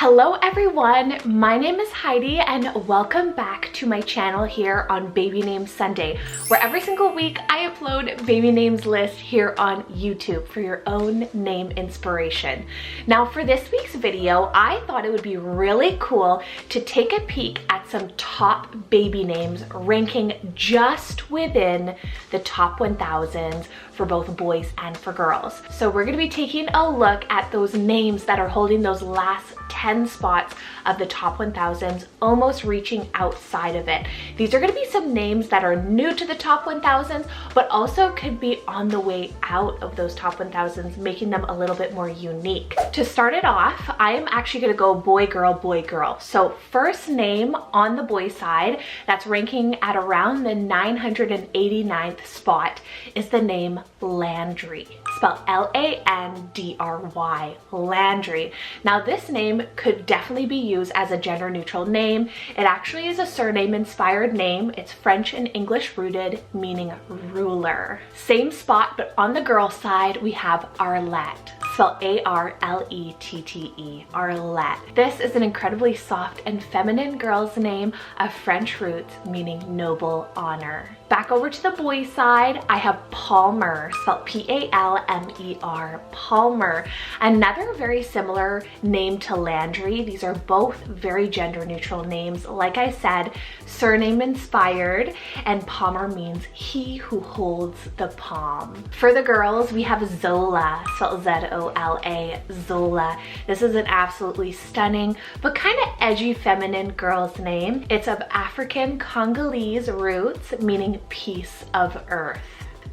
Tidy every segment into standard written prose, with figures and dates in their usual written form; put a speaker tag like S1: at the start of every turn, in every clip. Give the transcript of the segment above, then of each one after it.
S1: Hello everyone, my name is Heidi and welcome back to my channel here on Baby Names Sunday, where every single week I upload baby names list here on YouTube for your own name inspiration. Now for this week's video, I thought it would be really cool to take a peek at some top baby names ranking just within the top 1000s for both boys and for girls. So we're gonna be taking a look at those names that are holding those last 10 spots of the top 1000s, almost reaching outside of it. These are going to be some names that are new to the top 1000s, but also could be on the way out of those top 1000s, making them a little bit more unique. To start it off, I am actually going to go boy, girl, boy, girl. So first name on the boy side that's ranking at around the 989th spot is the name Landry. Spelled L-A-N-D-R-Y, Landry. Now this name could definitely be used as a gender neutral name. It actually is a surname inspired name. It's French and English rooted, meaning ruler. Same spot, but on the girl side, we have Arlette. Spelled A-R-L-E-T-T-E, Arlette. This is an incredibly soft and feminine girl's name of French roots, meaning noble honor. Back over to the boy side, I have Palmer, spelled P-A-L-M-E-R, Palmer. Another very similar name to Landry. These are both very gender neutral names. Like I said, surname inspired, and Palmer means he who holds the palm. For the girls, we have Zola, spelled Z-O-L-A, Zola. This is an absolutely stunning but kind of edgy feminine girl's name. It's of African Congolese roots, meaning piece of earth.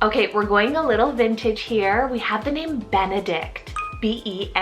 S1: Okay, we're going a little vintage here. We have the name Benedict, B-E-N-E-D-I-C-T,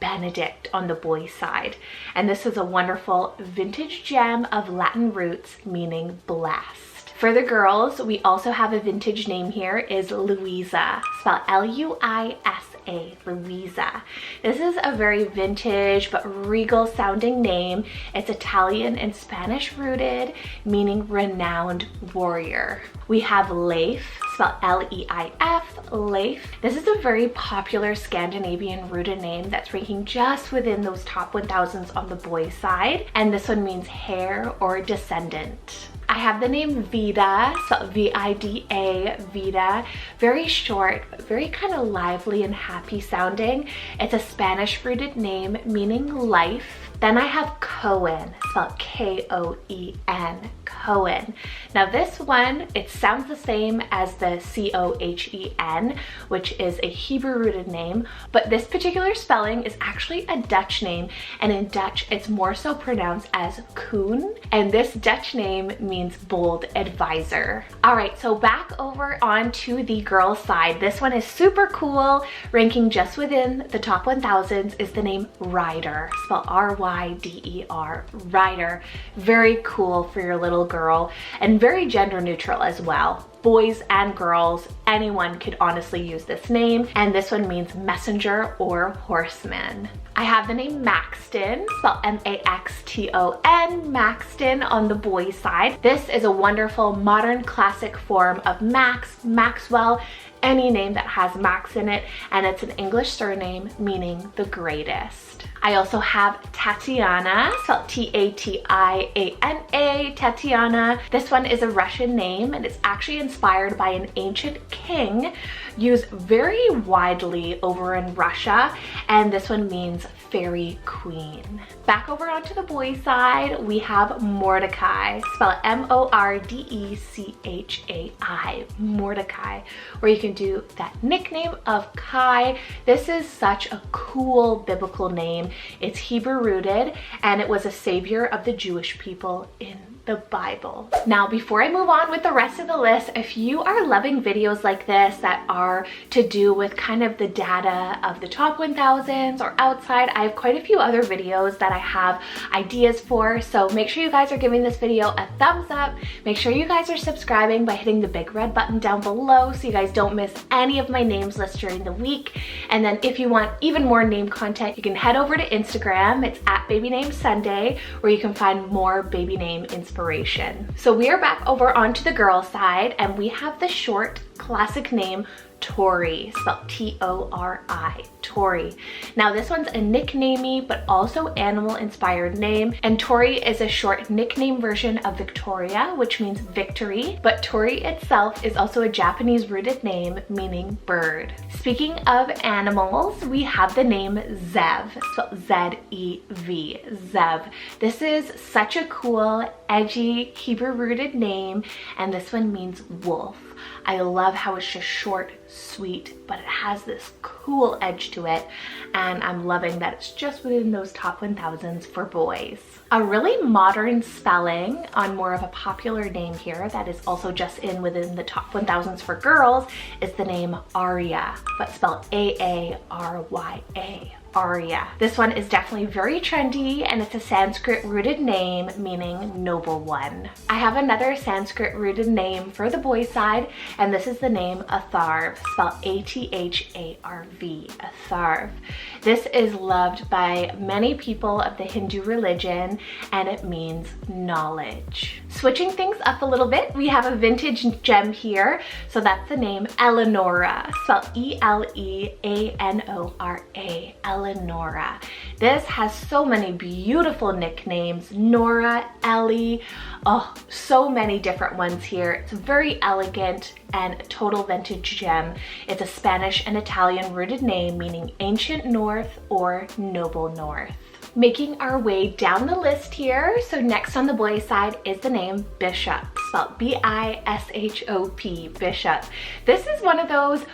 S1: Benedict on the boy side. And this is a wonderful vintage gem of Latin roots, meaning blessed. For the girls, we also have a vintage name here, is Louisa, spelled L-U-I-S-A, Louisa. This is a very vintage but regal sounding name. It's Italian and Spanish rooted, meaning renowned warrior. We have Leif, spelled L-E-I-F, Leif. This is a very popular Scandinavian rooted name that's ranking just within those top 1000s on the boy side. And this one means heir or descendant. I have the name Vida, so V-I-D-A, Vida. Very short, but very kind of lively and happy sounding. It's a Spanish rooted name meaning life. Then I have Cohen, spelled K-O-E-N, Cohen. Now this one, it sounds the same as the C-O-H-E-N, which is a Hebrew rooted name, but this particular spelling is actually a Dutch name, and in Dutch it's more so pronounced as Koen, and this Dutch name means bold advisor. All right, so back over onto the girl side. This one is super cool, ranking just within the top 1000s is the name Ryder, spelled R-Y-D-E-R, Ryder. Very cool for your little girl and very gender neutral as well. Boys and girls, anyone could honestly use this name, and this one means messenger or horseman. I have the name Maxton, spelled M-A-X-T-O-N, Maxton on the boy side. This is a wonderful modern classic form of Max, Maxwell, any name that has Max in it, and it's an English surname meaning the greatest. I also have Tatiana, spelled T-A-T-I-A-N-A, Tatiana. This one is a Russian name, and it's actually inspired by an ancient king used very widely over in Russia, and this one means fairy queen. Back over onto the boy side, we have Mordecai, spelled M-O-R-D-E-C-H-A-I, Mordecai, where you can do that nickname of Kai. This is such a cool biblical name. It's Hebrew rooted, and it was a savior of the Jewish people in the Bible. Now, before I move on with the rest of the list, if you are loving videos like this that are to do with kind of the data of the top 1000s or outside, I have quite a few other videos that I have ideas for. So make sure you guys are giving this video a thumbs up. Make sure you guys are subscribing by hitting the big red button down below so you guys don't miss any of my names lists during the week. And then if you want even more name content, you can head over to Instagram. It's at Baby Names Sunday, where you can find more baby name inspiration. So we are back over onto the girl side, and we have the short classic name, Tori, spelled T-O-R-I, Tori. Now this one's a nicknamey but also animal inspired name, and Tori is a short nickname version of Victoria, which means victory, but Tori itself is also a Japanese rooted name meaning bird. Speaking of animals, we have the name Zev, spelled Z-E-V, Zev. This is such a cool, edgy, Hebrew rooted name, and this one means wolf. I love how it's just short, sweet, but it has this cool edge to it, and I'm loving that it's just within those top 1000s for boys. A really modern spelling on more of a popular name here that is also just within the top 1000s for girls is the name Arya, but spelled A-A-R-Y-A. Arya. This one is definitely very trendy, and it's a Sanskrit rooted name meaning noble one. I have another Sanskrit rooted name for the boy side, and this is the name Atharv, spelled A-T-H-A-R-V, Atharv. This is loved by many people of the Hindu religion, and it means knowledge. Switching things up a little bit, we have a vintage gem here, so that's the name Eleonora, spelled E-L-E-A-N-O-R-A, Eleonora. This has so many beautiful nicknames, Nora, Ellie, oh, so many different ones here. It's very elegant and a total vintage gem. It's a Spanish and Italian rooted name meaning ancient north or noble north. Making our way down the list here, so next on the boy side is the name Bishop, spelled B-I-S-H-O-P, Bishop. This is one of those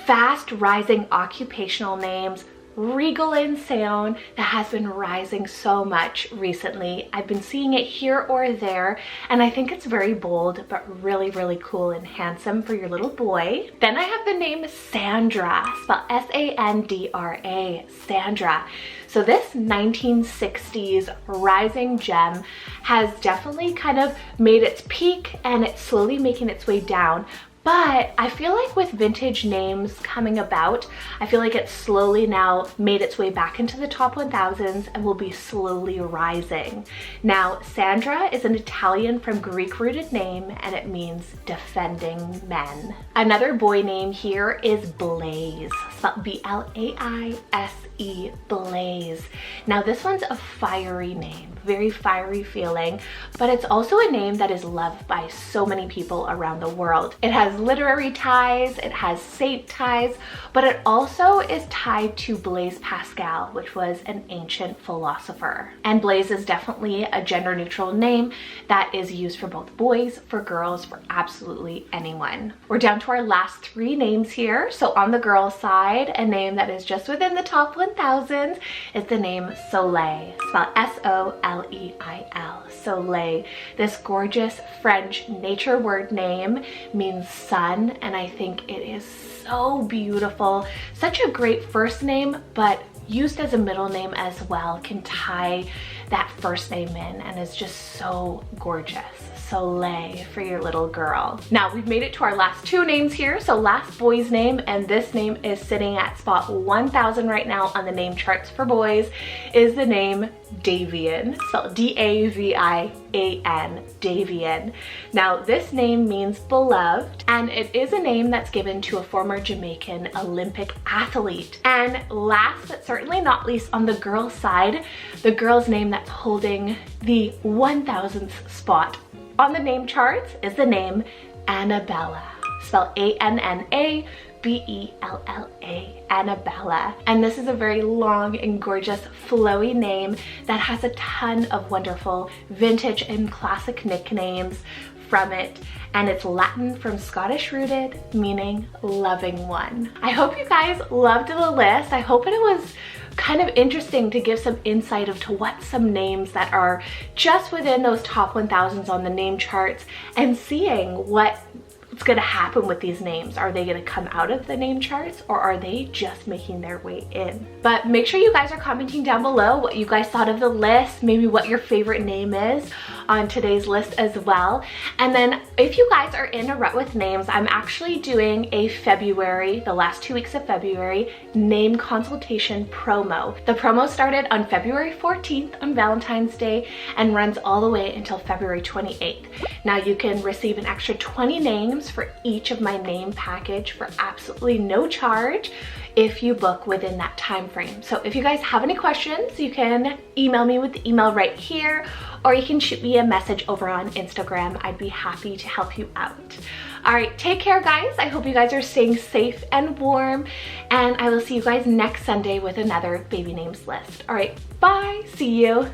S1: fast rising occupational names, regal in sound, that has been rising so much recently. I've been seeing it here or there, and I think it's very bold but really, really cool and handsome for your little boy. Then I have the name Sandra, spelled S-A-N-D-R-A, Sandra. So this 1960s rising gem has definitely kind of made its peak, and it's slowly making its way down. But I feel like with vintage names coming about, I feel like it's slowly now made its way back into the top 1000s and will be slowly rising. Now, Sandra is an Italian from Greek rooted name, and it means defending men. Another boy name here is Blaze, spelled B-L-A-I-S-E, Blaze. Now this one's a fiery name, very fiery feeling, but it's also a name that is loved by so many people around the world. It has literary ties, it has saint ties, but it also is tied to Blaise Pascal, which was an ancient philosopher. And Blaise is definitely a gender neutral name that is used for both boys, for girls, for absolutely anyone. We're down to our last three names here. So on the girl side, a name that is just within the top 1000s is the name Soleil, spelled S-O-L-E-I-L, Soleil. This gorgeous French nature word name means sun, and I think it is so beautiful. Such a great first name, but used as a middle name as well can tie that first name in, and is just so gorgeous. Soleil for your little girl. Now we've made it to our last two names here. So last boy's name, and this name is sitting at spot 1000 right now on the name charts for boys, is the name Davian, spelled D-A-V-I-A-N, Davian. Now this name means beloved, and it is a name that's given to a former Jamaican Olympic athlete. And last but certainly not least on the girl side, the girl's name that's holding the 1000th spot on the name charts is the name Annabella, spelled A-N-N-A-B-E-L-L-A, Annabella. And this is a very long and gorgeous flowy name that has a ton of wonderful vintage and classic nicknames from it, and it's Latin from Scottish rooted, meaning loving one. I hope you guys loved the list. I hope it was kind of interesting to give some insight of to what some names that are just within those top 1000s on the name charts, and seeing what's going to happen with these names. Are they going to come out of the name charts, or are they just making their way in? But make sure you guys are commenting down below what you guys thought of the list, maybe what your favorite name is. on today's list as well. And then if you guys are in a rut with names, I'm actually doing a February, the last 2 weeks of February, name consultation promo. The promo started on February 14th on Valentine's Day and runs all the way until February 28th. Now you can receive an extra 20 names for each of my name package for absolutely no charge if you book within that time frame. So if you guys have any questions, you can email me with the email right here, or you can shoot me a message over on Instagram. I'd be happy to help you out. All right, take care guys. I hope you guys are staying safe and warm, and I will see you guys next Sunday with another baby names list. All right, bye, see you.